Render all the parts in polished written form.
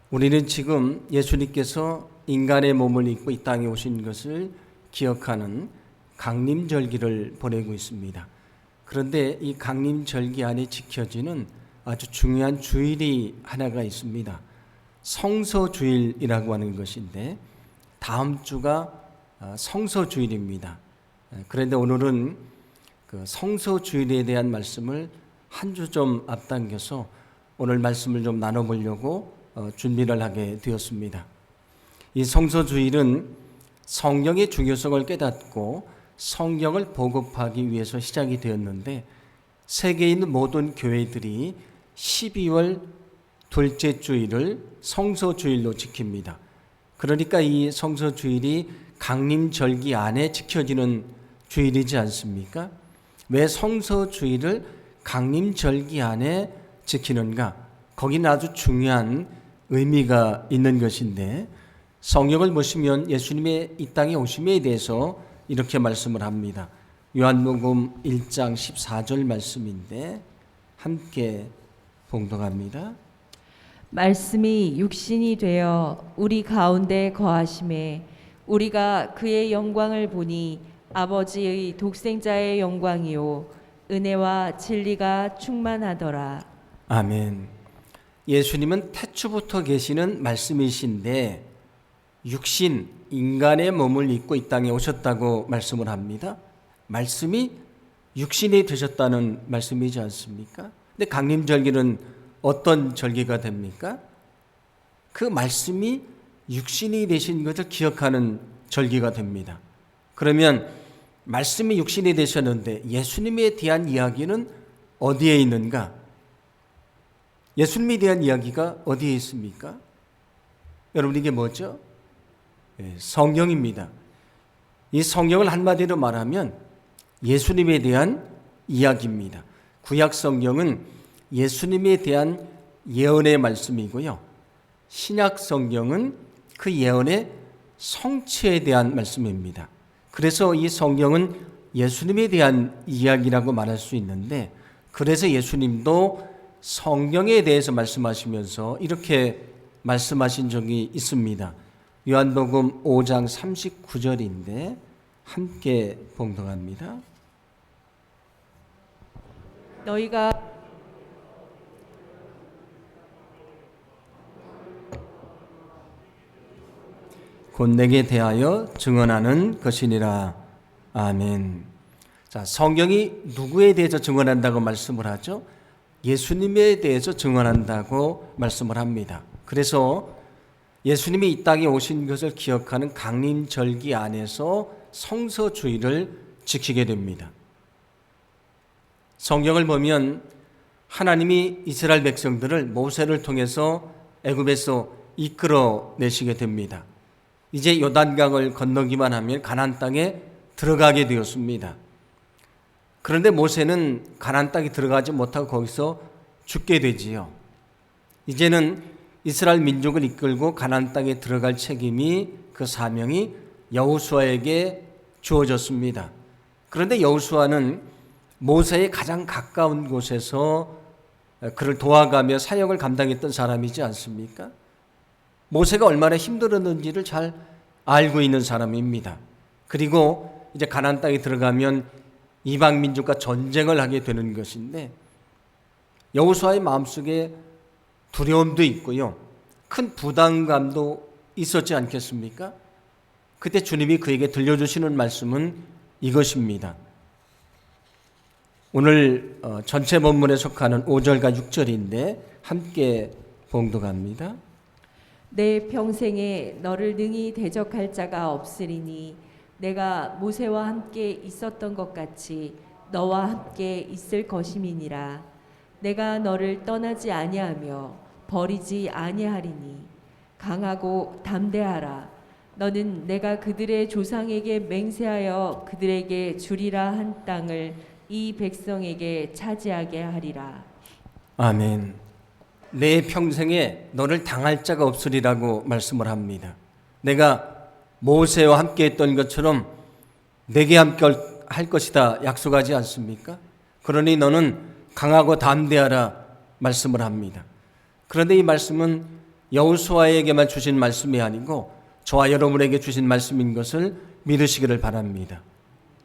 우리는 지금 예수님께서 인간의 몸을 입고 이 땅에 오신 것을 기억하는 강림절기를 보내고 있습니다. 그런데 이 강림절기 안에 지켜지는 아주 중요한 주일이 하나가 있습니다. 성서주일이라고 하는 것인데 다음 주가 성서주일입니다. 그런데 오늘은 그 성서주일에 대한 말씀을 한 주 좀 앞당겨서 오늘 말씀을 좀 나눠보려고 준비를 하게 되었습니다. 이 성서주일은 성경의 중요성을 깨닫고 성경을 보급하기 위해서 시작이 되었는데 세계에 있는 모든 교회들이 12월 둘째 주일을 성서주일로 지킵니다. 그러니까 이 성서주일이 강림절기 안에 지켜지는 주일이지 않습니까? 왜 성서주일을 강림절기 안에 지키는가? 거기는 아주 중요한 의미가 있는 것인데 성경을 보시면 예수님의 이 땅에 오심에 대해서 이렇게 말씀을 합니다. 요한복음 1장 14절 말씀인데 함께 봉독합니다. 말씀이 육신이 되어 우리 가운데 거하심에 우리가 그의 영광을 보니 아버지의 독생자의 영광이요 은혜와 진리가 충만하더라. 아멘. 예수님은 태초부터 계시는 말씀이신데 육신, 인간의 몸을 입고 이 땅에 오셨다고 말씀을 합니다. 말씀이 육신이 되셨다는 말씀이지 않습니까? 근데 강림절기는 어떤 절기가 됩니까? 그 말씀이 육신이 되신 것을 기억하는 절기가 됩니다. 그러면 말씀이 육신이 되셨는데 예수님에 대한 이야기는 어디에 있는가? 예수님에 대한 이야기가 어디에 있습니까? 여러분 이게 뭐죠? 성경입니다. 이 성경을 한마디로 말하면 예수님에 대한 이야기입니다. 구약 성경은 예수님에 대한 예언의 말씀이고요. 신약 성경은 그 예언의 성취에 대한 말씀입니다. 그래서 이 성경은 예수님에 대한 이야기라고 말할 수 있는데 그래서 예수님도 성경에 대해서 말씀하시면서 이렇게 말씀하신 적이 있습니다. 요한복음 5장 39절인데 함께 봉독합니다. 너희가 곧 내게 대하여 증언하는 것이니라. 아멘. 자, 성경이 누구에 대해서 증언한다고 말씀을 하죠? 예수님에 대해서 증언한다고 말씀을 합니다. 그래서 예수님이 이 땅에 오신 것을 기억하는 강림절기 안에서 성서주일을 지키게 됩니다. 성경을 보면 하나님이 이스라엘 백성들을 모세를 통해서 애굽에서 이끌어 내시게 됩니다. 이제 요단강을 건너기만 하면 가나안 땅에 들어가게 되었습니다. 그런데 모세는 가나안 땅에 들어가지 못하고 거기서 죽게 되지요. 이제는 이스라엘 민족을 이끌고 가나안 땅에 들어갈 책임이 그 사명이 여호수아에게 주어졌습니다. 그런데 여호수아는 모세의 가장 가까운 곳에서 그를 도와가며 사역을 감당했던 사람이지 않습니까? 모세가 얼마나 힘들었는지를 잘 알고 있는 사람입니다. 그리고 이제 가나안 땅에 들어가면 이방 민족과 전쟁을 하게 되는 것인데 여호수아의 마음속에 두려움도 있고요. 큰 부담감도 있었지 않겠습니까? 그때 주님이 그에게 들려주시는 말씀은 이것입니다. 오늘 전체 본문에 속하는 5절과 6절인데 함께 봉독합니다. 내 평생에 너를 능히 대적할 자가 없으리니 내가 모세와 함께 있었던 것 같이 너와 함께 있을 것임이니라. 내가 너를 떠나지 아니하며 버리지 아니하리니 강하고 담대하라. 너는 내가 그들의 조상에게 맹세하여 그들에게 주리라 한 땅을 이 백성에게 차지하게 하리라. 아멘. 내 평생에 너를 당할 자가 없으리라고 말씀을 합니다. 내가 모세와 함께 했던 것처럼 내게 함께 할 것이다 약속하지 않습니까? 그러니 너는 강하고 담대하라 말씀을 합니다. 그런데 이 말씀은 여호수아에게만 주신 말씀이 아니고 저와 여러분에게 주신 말씀인 것을 믿으시기를 바랍니다.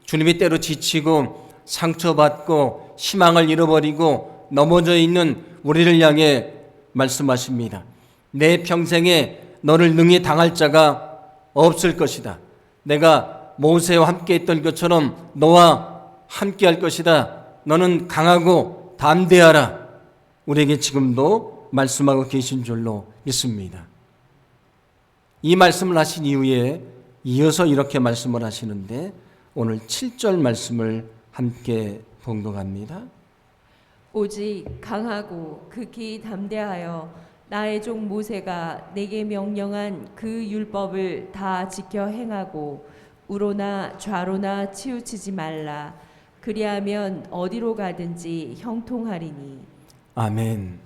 주님이 때로 지치고 상처받고 희망을 잃어버리고 넘어져 있는 우리를 향해 말씀하십니다. 내 평생에 너를 능히 당할 자가 없을 것이다. 내가 모세와 함께 했던 것처럼 너와 함께 할 것이다. 너는 강하고 담대하라. 우리에게 지금도 말씀하고 계신 줄로 믿습니다. 이 말씀을 하신 이후에 이어서 이렇게 말씀을 하시는데 오늘 7절 말씀을 함께 봉독합니다. 오직 강하고 극히 담대하여 나의 종 모세가 내게 명령한 그 율법을 다 지켜 행하고 우로나 좌로나 치우치지 말라. 그리하면 어디로 가든지 형통하리니. 아멘.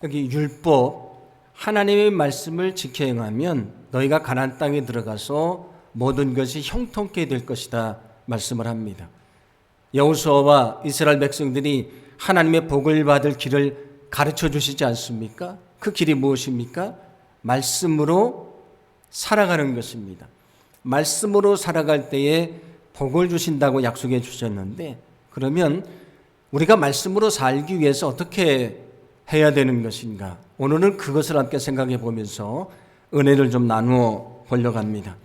여기 율법, 하나님의 말씀을 지켜 행하면 너희가 가나안 땅에 들어가서 모든 것이 형통케 될 것이다 말씀을 합니다. 여호수아와 이스라엘 백성들이 하나님의 복을 받을 길을 가르쳐 주시지 않습니까? 그 길이 무엇입니까? 말씀으로 살아가는 것입니다. 말씀으로 살아갈 때에 복을 주신다고 약속해 주셨는데, 그러면 우리가 말씀으로 살기 위해서 어떻게 해야 되는 것인가? 오늘은 그것을 함께 생각해 보면서 은혜를 좀 나누어 보려고 합니다.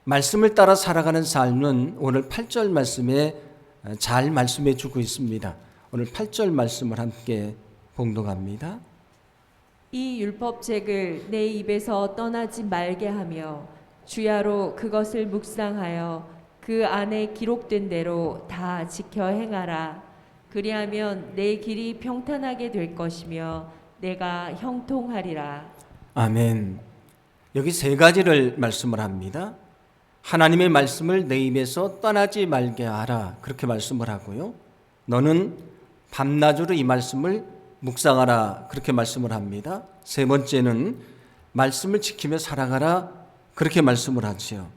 말씀을 따라 살아가는 삶은 오늘 8절 말씀에 잘 말씀해 주고 있습니다. 오늘 8절 말씀을 함께 봉독합니다. 이 율법책을 내 입에서 떠나지 말게 하며 주야로 그것을 묵상하여 그 안에 기록된 대로 다 지켜 행하라. 그리하면 내 길이 평탄하게 될 것이며 내가 형통하리라. 아멘. 여기 세 가지를 말씀을 합니다. 하나님의 말씀을 내 입에서 떠나지 말게 하라, 그렇게 말씀을 하고요. 너는 밤낮으로 이 말씀을 묵상하라, 그렇게 말씀을 합니다. 세 번째는 말씀을 지키며 살아가라, 그렇게 말씀을 하지요.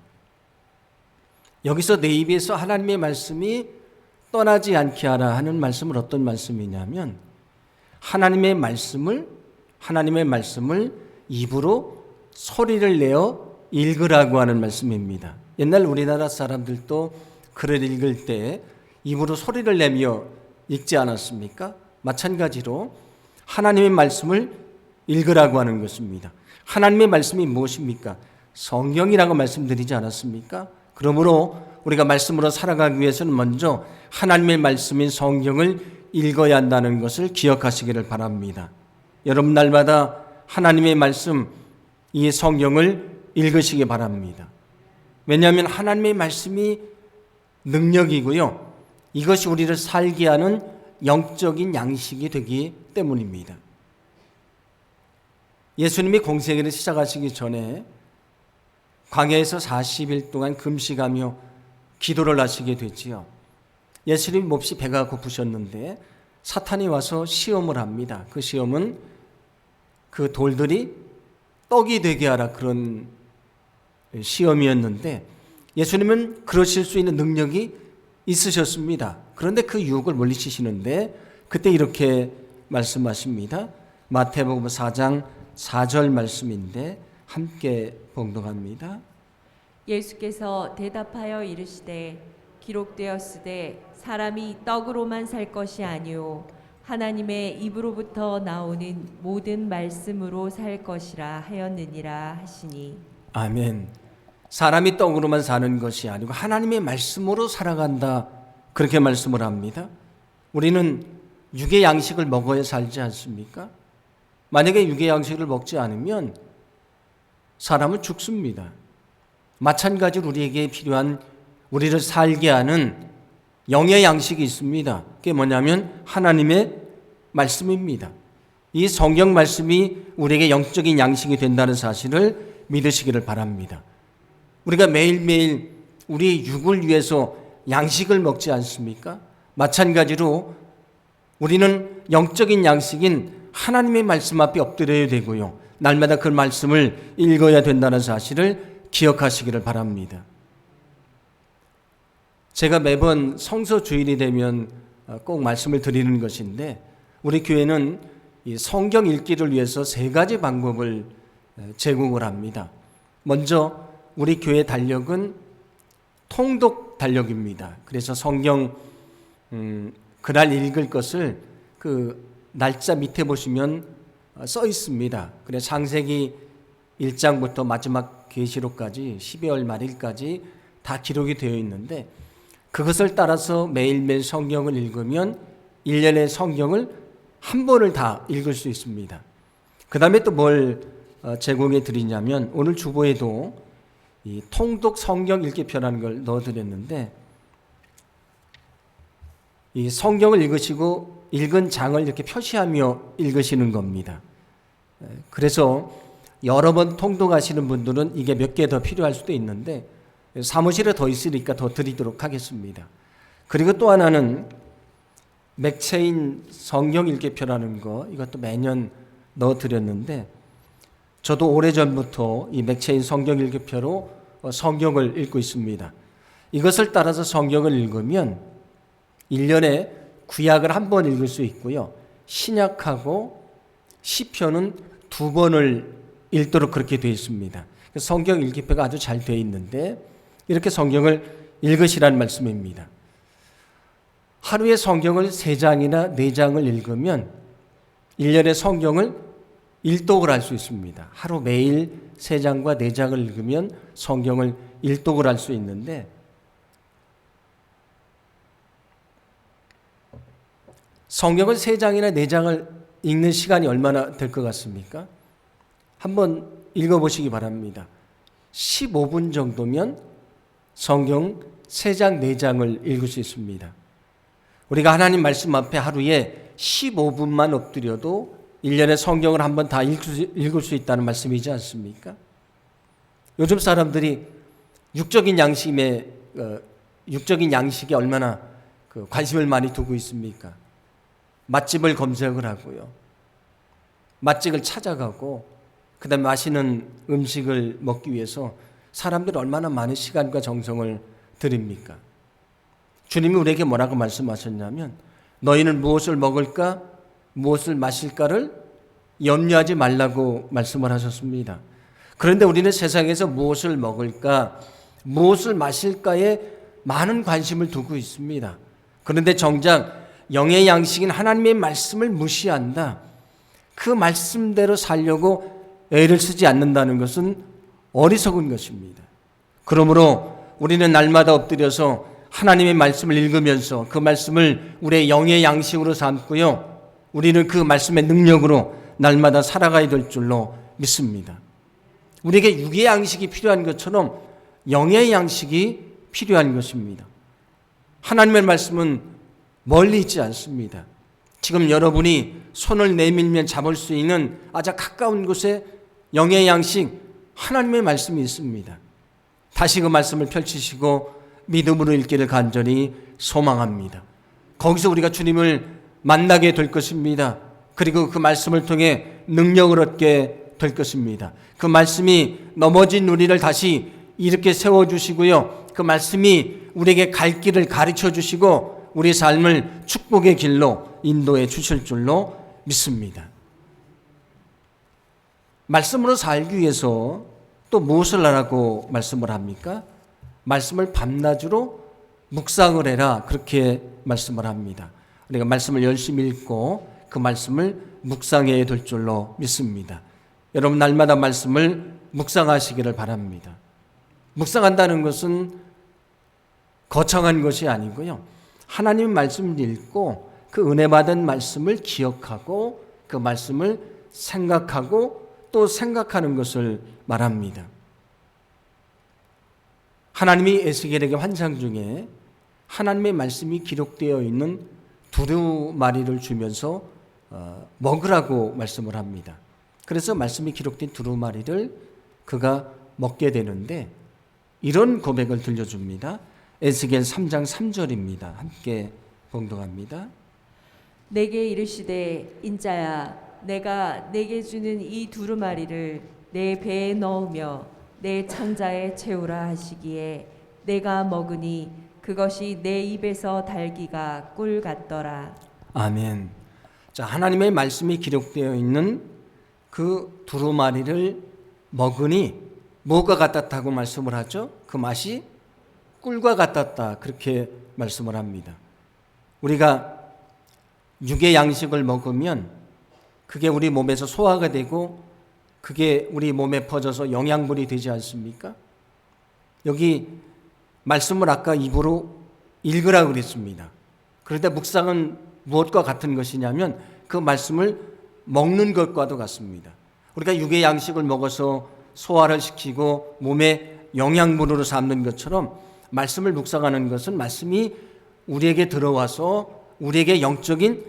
여기서 내 입에서 하나님의 말씀이 떠나지 않게 하라 하는 말씀은 어떤 말씀이냐면 하나님의 말씀을 입으로 소리를 내어 읽으라고 하는 말씀입니다. 옛날 우리나라 사람들도 글을 읽을 때 입으로 소리를 내며 읽지 않았습니까? 마찬가지로 하나님의 말씀을 읽으라고 하는 것입니다. 하나님의 말씀이 무엇입니까? 성경이라고 말씀드리지 않았습니까? 그러므로 우리가 말씀으로 살아가기 위해서는 먼저 하나님의 말씀인 성경을 읽어야 한다는 것을 기억하시기를 바랍니다. 여러분 날마다 하나님의 말씀, 이 성경을 읽으시기 바랍니다. 왜냐하면 하나님의 말씀이 능력이고요. 이것이 우리를 살게 하는 영적인 양식이 되기 때문입니다. 예수님이 공생애를 시작하시기 전에 광야에서 40일 동안 금식하며 기도를 하시게 됐지요. 예수님 몹시 배가 고프셨는데 사탄이 와서 시험을 합니다. 그 시험은 그 돌들이 떡이 되게 하라, 그런 시험이었는데 예수님은 그러실 수 있는 능력이 있으셨습니다. 그런데 그 유혹을 물리치시는데 그때 이렇게 말씀하십니다. 마태복음 4장 4절 말씀인데 함께 봉독합니다. 예수께서 대답하여 이르시되 기록되었으되 사람이 떡으로만 살 것이 아니요 하나님의 입으로부터 나오는 모든 말씀으로 살 것이라 하였느니라 하시니. 아멘. 사람이 떡으로만 사는 것이 아니고 하나님의 말씀으로 살아간다, 그렇게 말씀을 합니다. 우리는 육의 양식을 먹어야 살지 않습니까? 만약에 육의 양식을 먹지 않으면 사람은 죽습니다. 마찬가지로 우리에게 필요한, 우리를 살게 하는 영의 양식이 있습니다. 그게 뭐냐면 하나님의 말씀입니다. 이 성경 말씀이 우리에게 영적인 양식이 된다는 사실을 믿으시기를 바랍니다. 우리가 매일매일 우리 육을 위해서 양식을 먹지 않습니까? 마찬가지로 우리는 영적인 양식인 하나님의 말씀 앞에 엎드려야 되고요. 날마다 그 말씀을 읽어야 된다는 사실을 기억하시기를 바랍니다. 제가 매번 성서 주일이 되면 꼭 말씀을 드리는 것인데 우리 교회는 이 성경 읽기를 위해서 세 가지 방법을 제공을 합니다. 먼저 우리 교회 달력은 통독 달력입니다. 그래서 성경 그날 읽을 것을 그 날짜 밑에 보시면 써 있습니다. 그래서 창세기 1장부터 마지막 계시록까지 12월 말일까지 다 기록이 되어 있는데 그것을 따라서 매일매일 성경을 읽으면 1년의 성경을 한 번을 다 읽을 수 있습니다. 그 다음에 또 뭘 제공해 드리냐면 오늘 주보에도 이 통독 성경 읽기표라는 걸 넣어드렸는데 이 성경을 읽으시고 읽은 장을 이렇게 표시하며 읽으시는 겁니다. 그래서 여러 번 통독하시는 분들은 이게 몇 개 더 필요할 수도 있는데 사무실에 더 있으니까 더 드리도록 하겠습니다. 그리고 또 하나는 맥체인 성경 읽기표라는 거 이것도 매년 넣어드렸는데 저도 오래전부터 이 맥체인 성경 읽기표로 성경을 읽고 있습니다. 이것을 따라서 성경을 읽으면 1년에 구약을 한 번 읽을 수 있고요. 신약하고 시편은 2번을 읽도록 그렇게 되어 있습니다. 성경 읽기표가 아주 잘 되어 있는데 이렇게 성경을 읽으시라는 말씀입니다. 하루에 성경을 3장이나 4장을 읽으면 1년의 성경을 일독을 할 수 있습니다. 하루 매일 3장과 4장을 읽으면 성경을 일독을 할 수 있는데 성경을 3장이나 4장을 읽는 시간이 얼마나 될 것 같습니까? 한번 읽어보시기 바랍니다. 15분 정도면 성경 3장, 4장을 읽을 수 있습니다. 우리가 하나님 말씀 앞에 하루에 15분만 엎드려도 1년의 성경을 한번 다 읽을 수 있다는 말씀이지 않습니까? 요즘 사람들이 육적인 양식에 얼마나 관심을 많이 두고 있습니까? 맛집을 검색을 하고요. 맛집을 찾아가고 그다음에 맛있는 음식을 먹기 위해서 사람들이 얼마나 많은 시간과 정성을 들입니까? 주님이 우리에게 뭐라고 말씀하셨냐면 너희는 무엇을 먹을까 무엇을 마실까를 염려하지 말라고 말씀을 하셨습니다. 그런데 우리는 세상에서 무엇을 먹을까 무엇을 마실까에 많은 관심을 두고 있습니다. 그런데 정작 영의 양식인 하나님의 말씀을 무시한다. 그 말씀대로 살려고 애를 쓰지 않는다는 것은 어리석은 것입니다. 그러므로 우리는 날마다 엎드려서 하나님의 말씀을 읽으면서 그 말씀을 우리의 영의 양식으로 삼고요. 우리는 그 말씀의 능력으로 날마다 살아가야 될 줄로 믿습니다. 우리에게 육의 양식이 필요한 것처럼 영의 양식이 필요한 것입니다. 하나님의 말씀은 멀리 있지 않습니다. 지금 여러분이 손을 내밀면 잡을 수 있는 아주 가까운 곳에 영의 양식 하나님의 말씀이 있습니다. 다시 그 말씀을 펼치시고 믿음으로 읽기를 간절히 소망합니다. 거기서 우리가 주님을 만나게 될 것입니다. 그리고 그 말씀을 통해 능력을 얻게 될 것입니다. 그 말씀이 넘어진 우리를 다시 이렇게 세워주시고요. 그 말씀이 우리에게 갈 길을 가르쳐 주시고 우리 삶을 축복의 길로 인도해 주실 줄로 믿습니다. 말씀으로 살기 위해서 또 무엇을 하라고 말씀을 합니까? 말씀을 밤낮으로 묵상을 해라 그렇게 말씀을 합니다. 우리가 말씀을 열심히 읽고 그 말씀을 묵상해야 될 줄로 믿습니다. 여러분 날마다 말씀을 묵상하시기를 바랍니다. 묵상한다는 것은 거창한 것이 아니고요. 하나님의 말씀을 읽고 그 은혜 받은 말씀을 기억하고 그 말씀을 생각하고 또 생각하는 것을 말합니다. 하나님이 에스겔에게 환상 중에 하나님의 말씀이 기록되어 있는 두루마리를 주면서 먹으라고 말씀을 합니다. 그래서 말씀이 기록된 두루마리를 그가 먹게 되는데 이런 고백을 들려줍니다. 에스겔 3장 3절입니다. 함께 봉독합니다. 내게 이르시되 인자야 내가 내게 주는 이 두루마리를 내 배에 넣으며 내 창자에 채우라 하시기에 내가 먹으니 그것이 내 입에서 달기가 꿀 같더라. 아멘. 자, 하나님의 말씀이 기록되어 있는 그 두루마리를 먹으니 무엇과 같았다고 말씀을 하죠? 그 맛이 꿀과 같았다, 그렇게 말씀을 합니다. 우리가 육의 양식을 먹으면 그게 우리 몸에서 소화가 되고 그게 우리 몸에 퍼져서 영양분이 되지 않습니까? 여기 말씀을 아까 입으로 읽으라고 그랬습니다. 그런데 묵상은 무엇과 같은 것이냐면 그 말씀을 먹는 것과도 같습니다. 우리가 육의 양식을 먹어서 소화를 시키고 몸에 영양분으로 삼는 것처럼 말씀을 묵상하는 것은 말씀이 우리에게 들어와서 우리에게 영적인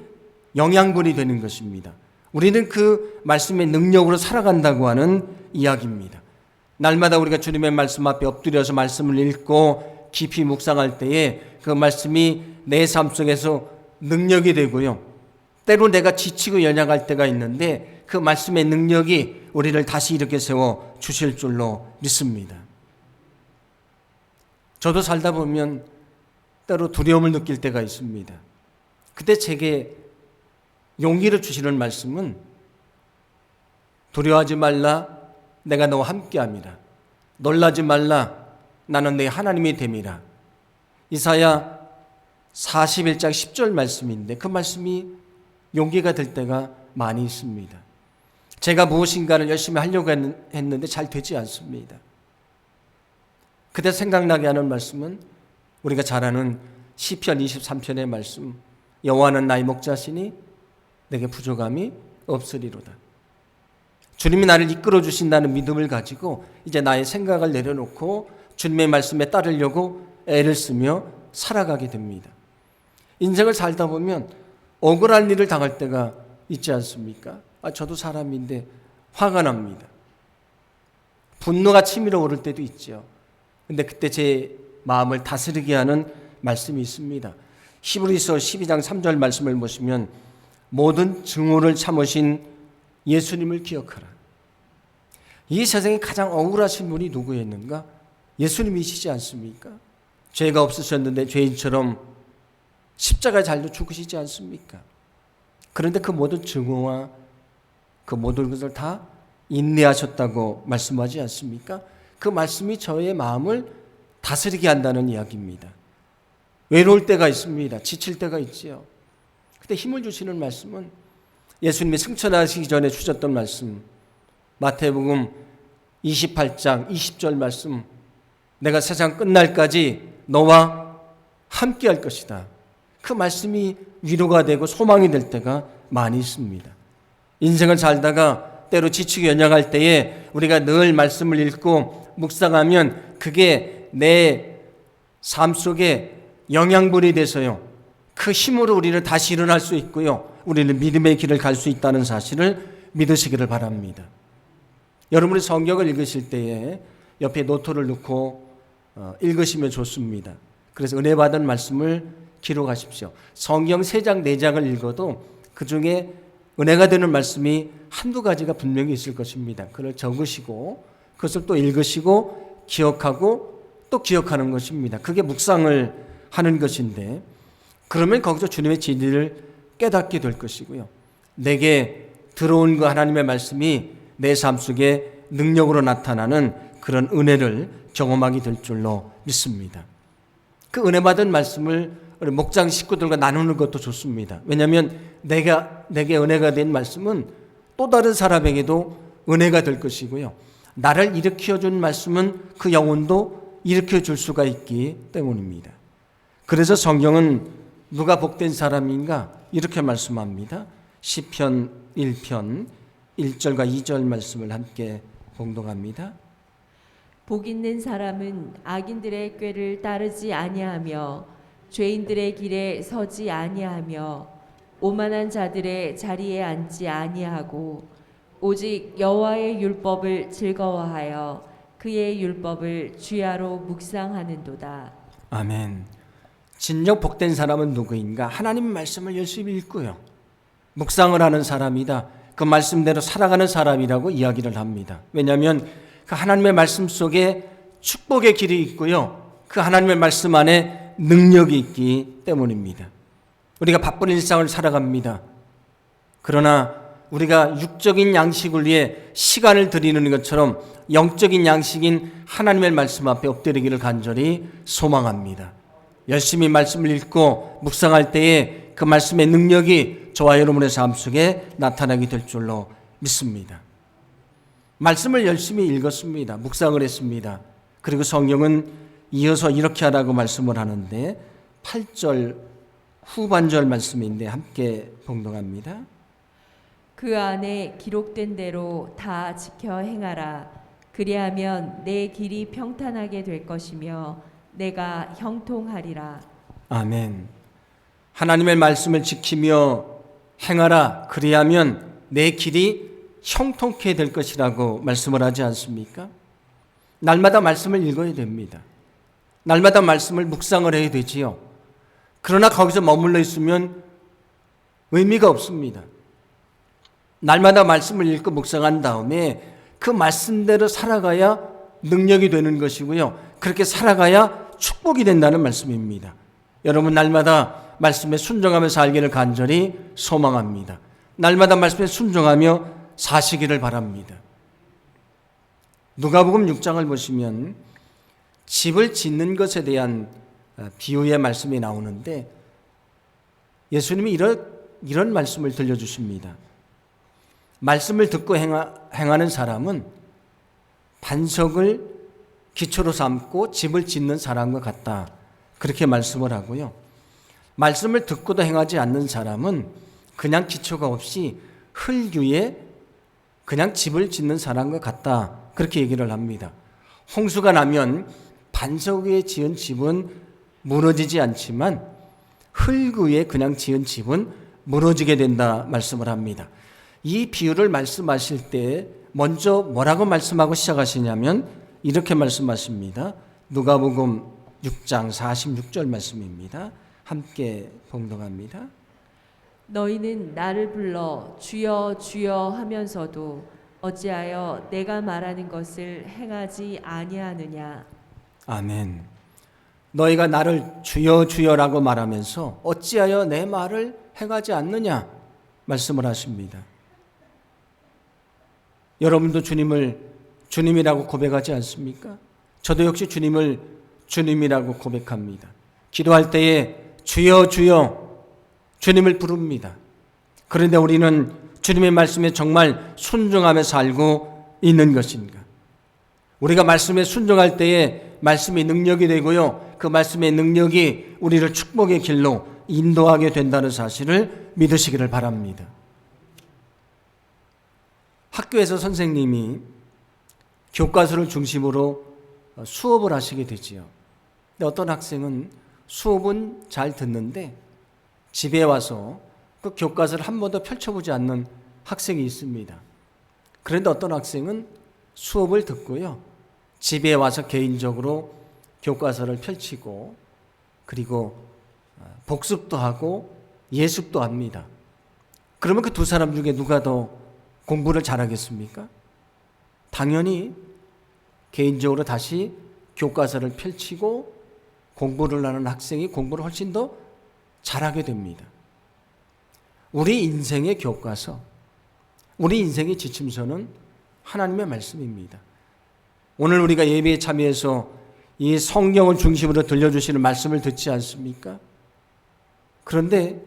영양분이 되는 것입니다. 우리는 그 말씀의 능력으로 살아간다고 하는 이야기입니다. 날마다 우리가 주님의 말씀 앞에 엎드려서 말씀을 읽고 깊이 묵상할 때에 그 말씀이 내 삶 속에서 능력이 되고요. 때로 내가 지치고 연약할 때가 있는데 그 말씀의 능력이 우리를 다시 이렇게 세워 주실 줄로 믿습니다. 저도 살다 보면 때로 두려움을 느낄 때가 있습니다. 그때 제게 용기를 주시는 말씀은 두려워하지 말라, 내가 너와 함께합니다. 놀라지 말라, 나는 내 하나님이 됨이라. 이사야 41장 10절 말씀인데 그 말씀이 용기가 될 때가 많이 있습니다. 제가 무엇인가를 열심히 하려고 했는데 잘 되지 않습니다. 그때 생각나게 하는 말씀은 우리가 잘 아는 시편 23편의 말씀, 여호와는 나의 목자시니 내게 부족함이 없으리로다. 주님이 나를 이끌어 주신다는 믿음을 가지고 이제 나의 생각을 내려놓고 주님의 말씀에 따르려고 애를 쓰며 살아가게 됩니다. 인생을 살다 보면 억울한 일을 당할 때가 있지 않습니까? 저도 사람인데 화가 납니다. 분노가 치밀어 오를 때도 있죠. 근데 그때 제 마음을 다스리게 하는 말씀이 있습니다. 히브리서 12장 3절 말씀을 보시면 모든 증오를 참으신 예수님을 기억하라. 이 세상에 가장 억울하신 분이 누구였는가? 예수님이시지 않습니까? 죄가 없으셨는데 죄인처럼 십자가에 달려 죽으시지 않습니까? 그런데 그 모든 증오와 그 모든 것을 다 인내하셨다고 말씀하지 않습니까? 그 말씀이 저의 마음을 다스리게 한다는 이야기입니다. 외로울 때가 있습니다. 지칠 때가 있지요. 그때 힘을 주시는 말씀은 예수님이 승천하시기 전에 주셨던 말씀, 마태복음 28장 20절 말씀, 내가 세상 끝날까지 너와 함께 할 것이다. 그 말씀이 위로가 되고 소망이 될 때가 많이 있습니다. 인생을 살다가 때로 지치고 연약할 때에 우리가 늘 말씀을 읽고 묵상하면 그게 내 삶 속에 영양분이 돼서요, 그 힘으로 우리를 다시 일어날 수 있고요, 우리는 믿음의 길을 갈 수 있다는 사실을 믿으시기를 바랍니다. 여러분이 성경을 읽으실 때에 옆에 노트를 넣고 읽으시면 좋습니다. 그래서 은혜 받은 말씀을 기록하십시오. 성경 3장 4장을 읽어도 그 중에 은혜가 되는 말씀이 한두 가지가 분명히 있을 것입니다. 그걸 적으시고 그것을 또 읽으시고 기억하고 또 기억하는 것입니다. 그게 묵상을 하는 것인데, 그러면 거기서 주님의 진리를 깨닫게 될 것이고요, 내게 들어온 그 하나님의 말씀이 내 삶 속에 능력으로 나타나는 그런 은혜를 경험하게 될 줄로 믿습니다. 그 은혜 받은 말씀을 우리 목장 식구들과 나누는 것도 좋습니다. 왜냐하면 내게 은혜가 된 말씀은 또 다른 사람에게도 은혜가 될 것이고요, 나를 일으켜준 말씀은 그 영혼도 일으켜줄 수가 있기 때문입니다. 그래서 성경은 누가 복된 사람인가 이렇게 말씀합니다. 시편 1편 1절과 2절 말씀을 함께 봉독합니다. 복 있는 사람은 악인들의 꾀를 따르지 아니하며 죄인들의 길에 서지 아니하며 오만한 자들의 자리에 앉지 아니하고 오직 여호와의 율법을 즐거워하여 그의 율법을 주야로 묵상하는도다. 아멘. 진정 복된 사람은 누구인가? 하나님 말씀을 열심히 읽고요, 묵상을 하는 사람이다, 그 말씀대로 살아가는 사람이라고 이야기를 합니다. 왜냐하면 그 하나님의 말씀 속에 축복의 길이 있고요, 그 하나님의 말씀 안에 능력이 있기 때문입니다. 우리가 바쁜 일상을 살아갑니다. 그러나 우리가 육적인 양식을 위해 시간을 들이는 것처럼 영적인 양식인 하나님의 말씀 앞에 엎드리기를 간절히 소망합니다. 열심히 말씀을 읽고 묵상할 때에 그 말씀의 능력이 저와 여러분의 삶 속에 나타나게 될 줄로 믿습니다. 말씀을 열심히 읽었습니다. 묵상을 했습니다. 그리고 성경은 이어서 이렇게 하라고 말씀을 하는데 8절 후반절 말씀인데 함께 봉독합니다. 그 안에 기록된 대로 다 지켜 행하라. 그리하면 내 길이 평탄하게 될 것이며 내가 형통하리라. 아멘. 하나님의 말씀을 지키며 행하라. 그리하면 내 길이 형통케 될 것이라고 말씀을 하지 않습니까? 날마다 말씀을 읽어야 됩니다. 날마다 말씀을 묵상을 해야 되지요. 그러나 거기서 머물러 있으면 의미가 없습니다. 날마다 말씀을 읽고 묵상한 다음에 그 말씀대로 살아가야 능력이 되는 것이고요. 그렇게 살아가야 축복이 된다는 말씀입니다. 여러분 날마다 말씀에 순종하며 살기를 간절히 소망합니다. 날마다 말씀에 순종하며 사시기를 바랍니다. 누가복음 6장을 보시면 집을 짓는 것에 대한 비유의 말씀이 나오는데 예수님이 이런 말씀을 들려주십니다. 말씀을 듣고 행하는 사람은 반석을 기초로 삼고 집을 짓는 사람과 같다. 그렇게 말씀을 하고요. 말씀을 듣고도 행하지 않는 사람은 그냥 기초가 없이 흙 위에 그냥 집을 짓는 사람과 같다. 그렇게 얘기를 합니다. 홍수가 나면 반석 위에 지은 집은 무너지지 않지만 흙 위에 그냥 지은 집은 무너지게 된다 말씀을 합니다. 이 비유를 말씀하실 때 먼저 뭐라고 말씀하고 시작하시냐면 이렇게 말씀하십니다. 누가복음 6장 46절 말씀입니다. 함께 봉독합니다. 너희는 나를 불러 주여 주여 하면서도 어찌하여 내가 말하는 것을 행하지 아니하느냐. 아멘. 너희가 나를 주여 주여라고 말하면서 어찌하여 내 말을 행하지 않느냐 말씀을 하십니다. 여러분도 주님을 주님이라고 고백하지 않습니까? 저도 역시 주님을 주님이라고 고백합니다. 기도할 때에 주여 주여 주님을 부릅니다. 그런데 우리는 주님의 말씀에 정말 순종하며 살고 있는 것인가? 우리가 말씀에 순종할 때에 말씀이 능력이 되고요. 그 말씀의 능력이 우리를 축복의 길로 인도하게 된다는 사실을 믿으시기를 바랍니다. 학교에서 선생님이 교과서를 중심으로 수업을 하시게 되지요. 근데 어떤 학생은 수업은 잘 듣는데 집에 와서 그 교과서를 한 번도 펼쳐보지 않는 학생이 있습니다. 그런데 어떤 학생은 수업을 듣고요. 집에 와서 개인적으로 교과서를 펼치고 그리고 복습도 하고 예습도 합니다. 그러면 그 두 사람 중에 누가 더 공부를 잘하겠습니까? 당연히 개인적으로 다시 교과서를 펼치고 공부를 하는 학생이 공부를 훨씬 더 잘하게 됩니다. 우리 인생의 교과서, 우리 인생의 지침서는 하나님의 말씀입니다. 오늘 우리가 예배에 참여해서 이 성경을 중심으로 들려주시는 말씀을 듣지 않습니까? 그런데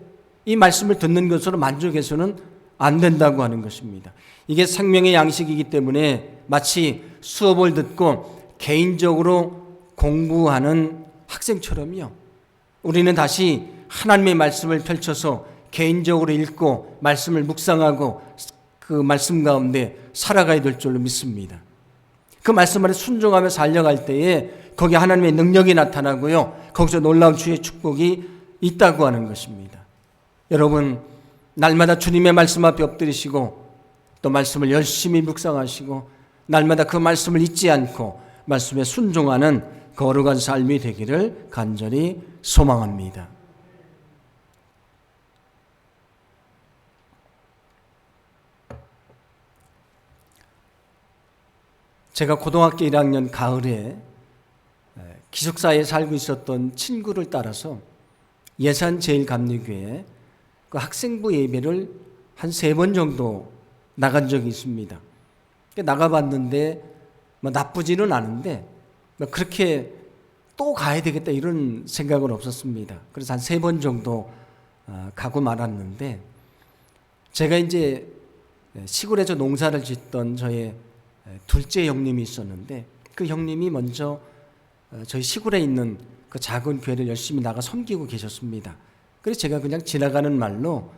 이 말씀을 듣는 것으로 만족해서는 안 된다고 하는 것입니다. 이게 생명의 양식이기 때문에 마치 수업을 듣고 개인적으로 공부하는 학생처럼요. 우리는 다시 하나님의 말씀을 펼쳐서 개인적으로 읽고 말씀을 묵상하고 그 말씀 가운데 살아가야 될 줄로 믿습니다. 그 말씀 안에 순종하며 살려갈 때에 거기에 하나님의 능력이 나타나고요. 거기서 놀라운 주의 축복이 있다고 하는 것입니다. 여러분 날마다 주님의 말씀 앞에 엎드리시고 또 말씀을 열심히 묵상하시고 날마다 그 말씀을 잊지 않고 말씀에 순종하는 거룩한 삶이 되기를 간절히 소망합니다. 제가 고등학교 1학년 가을에 기숙사에 살고 있었던 친구를 따라서 예산제일감리교회 그 학생부 예배를 한 3번 정도 나간 적이 있습니다. 나가봤는데 뭐 나쁘지는 않은데 뭐 그렇게 또 가야 되겠다 이런 생각은 없었습니다. 그래서 한 3번 정도 가고 말았는데, 제가 이제 시골에서 농사를 짓던 저의 둘째 형님이 있었는데, 그 형님이 먼저 저희 시골에 있는 그 작은 교회를 열심히 나가 섬기고 계셨습니다. 그래서 제가 그냥 지나가는 말로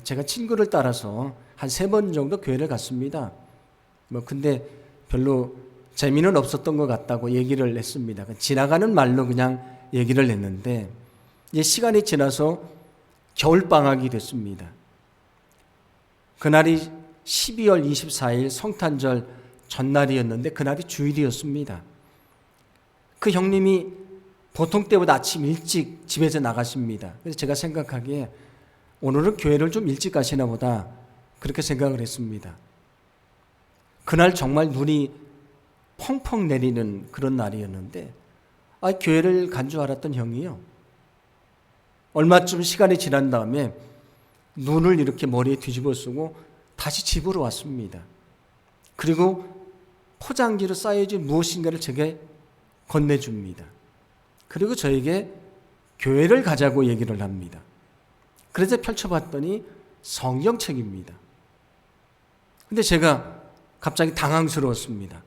제가 친구를 따라서 한 3번 정도 교회를 갔습니다. 뭐 근데 별로 재미는 없었던 것 같다고 얘기를 했습니다. 지나가는 말로 그냥 얘기를 했는데, 이제 시간이 지나서 겨울방학이 됐습니다. 그날이 12월 24일 성탄절 전날이었는데 그날이 주일이었습니다. 그 형님이 보통 때보다 아침 일찍 집에서 나가십니다. 그래서 제가 생각하기에 오늘은 교회를 좀 일찍 가시나 보다 그렇게 생각을 했습니다. 그날 정말 눈이 펑펑 내리는 그런 날이었는데, 교회를 간 줄 알았던 형이요, 얼마쯤 시간이 지난 다음에 눈을 이렇게 머리에 뒤집어 쓰고 다시 집으로 왔습니다. 그리고 포장지로 쌓여진 무엇인가를 제게 건네줍니다. 그리고 저에게 교회를 가자고 얘기를 합니다. 그래서 펼쳐봤더니 성경책입니다. 근데 제가 갑자기 당황스러웠습니다.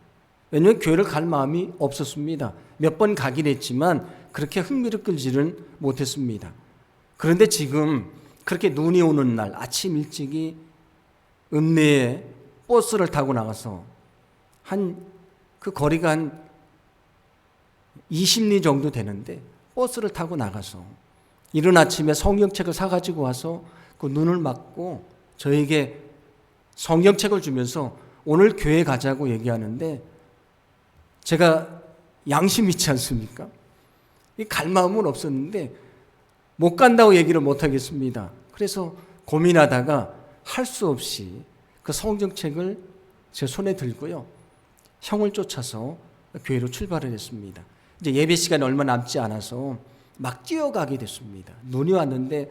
왜냐하면 교회를 갈 마음이 없었습니다. 몇 번 가긴 했지만 그렇게 흥미를 끌지는 못했습니다. 그런데 지금 그렇게 눈이 오는 날 아침 일찍이 읍내에 버스를 타고 나가서 그 거리가 한 20리 정도 되는데 버스를 타고 나가서 이른 아침에 성경책을 사가지고 와서 그 눈을 막고 저에게 성경책을 주면서 오늘 교회 가자고 얘기하는데, 제가 양심 있지 않습니까? 갈 마음은 없었는데 못 간다고 얘기를 못 하겠습니다. 그래서 고민하다가 할 수 없이 그 성경책을 제 손에 들고요, 형을 쫓아서 교회로 출발을 했습니다. 이제 예배 시간이 얼마 남지 않아서 막 뛰어가게 됐습니다. 눈이 왔는데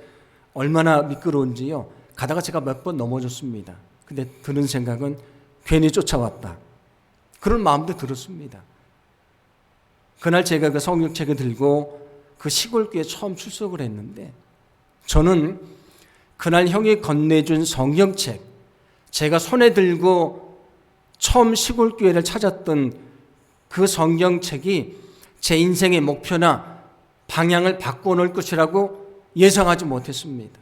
얼마나 미끄러운지요, 가다가 제가 몇 번 넘어졌습니다. 근데 드는 생각은 괜히 쫓아왔다, 그런 마음도 들었습니다. 그날 제가 그 성경책을 들고 그 시골교회에 처음 출석을 했는데, 저는 그날 형이 건네준 성경책, 제가 손에 들고 처음 시골교회를 찾았던 그 성경책이 제 인생의 목표나 방향을 바꿔놓을 것이라고 예상하지 못했습니다.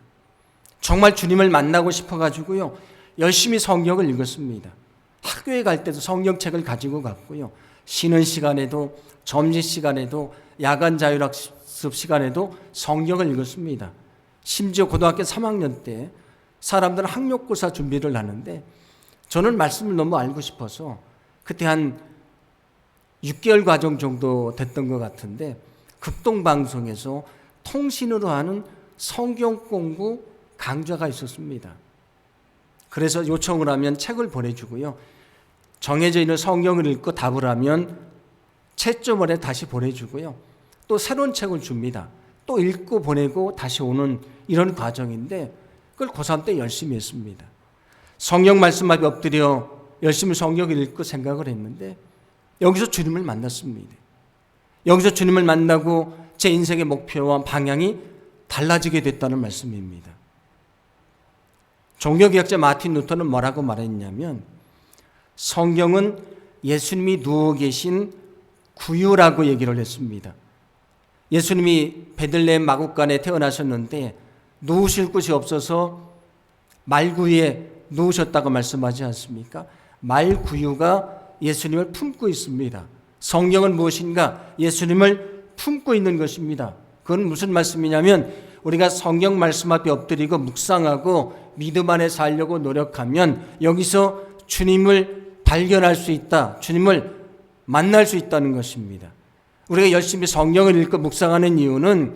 정말 주님을 만나고 싶어가지고요, 열심히 성경을 읽었습니다. 학교에 갈 때도 성경책을 가지고 갔고요, 쉬는 시간에도 점심시간에도 야간 자율학습 시간에도 성경을 읽었습니다. 심지어 고등학교 3학년 때 사람들은 학력고사 준비를 하는데 저는 말씀을 너무 알고 싶어서 그때 한 6개월 과정 정도 됐던 것 같은데, 극동방송에서 통신으로 하는 성경 공부 강좌가 있었습니다. 그래서 요청을 하면 책을 보내주고요, 정해져 있는 성경을 읽고 답을 하면 채점을 해 다시 보내주고요, 또 새로운 책을 줍니다. 또 읽고 보내고 다시 오는 이런 과정인데, 그걸 고3 때 열심히 했습니다. 성경 말씀 앞에 엎드려 열심히 성경을 읽고 생각을 했는데, 여기서 주님을 만났습니다. 여기서 주님을 만나고 제 인생의 목표와 방향이 달라지게 됐다는 말씀입니다. 종교개혁자 마틴 루터는 뭐라고 말했냐면, 성경은 예수님이 누워 계신 구유라고 얘기를 했습니다. 예수님이 베들레헴 마구간에 태어나셨는데 누우실 곳이 없어서 말구유에 누우셨다고 말씀하지 않습니까? 말구유가 예수님을 품고 있습니다. 성경은 무엇인가? 예수님을 품고 있는 것입니다. 그건 무슨 말씀이냐면, 우리가 성경 말씀 앞에 엎드리고 묵상하고 믿음 안에 살려고 노력하면 여기서 주님을 발견할 수 있다, 주님을 만날 수 있다는 것입니다. 우리가 열심히 성경을 읽고 묵상하는 이유는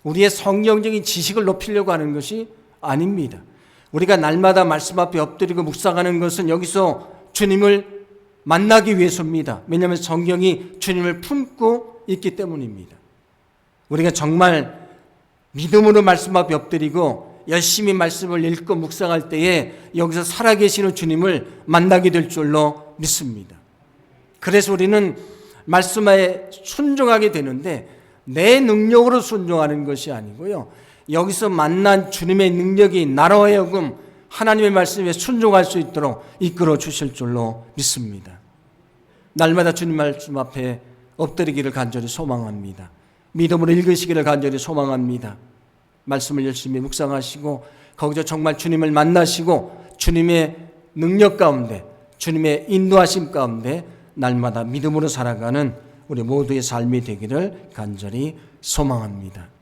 우리의 성경적인 지식을 높이려고 하는 것이 아닙니다. 우리가 날마다 말씀 앞에 엎드리고 묵상하는 것은 여기서 주님을 만나기 위해서입니다. 왜냐하면 성경이 주님을 품고 있기 때문입니다. 우리가 정말 믿음으로 말씀 앞에 엎드리고 열심히 말씀을 읽고 묵상할 때에 여기서 살아계시는 주님을 만나게 될 줄로 믿습니다. 그래서 우리는 말씀에 순종하게 되는데 내 능력으로 순종하는 것이 아니고요. 여기서 만난 주님의 능력이 나로 하여금 하나님의 말씀에 순종할 수 있도록 이끌어 주실 줄로 믿습니다. 날마다 주님 말씀 앞에 엎드리기를 간절히 소망합니다. 믿음으로 읽으시기를 간절히 소망합니다. 말씀을 열심히 묵상하시고 거기서 정말 주님을 만나시고 주님의 능력 가운데 주님의 인도하심 가운데 날마다 믿음으로 살아가는 우리 모두의 삶이 되기를 간절히 소망합니다.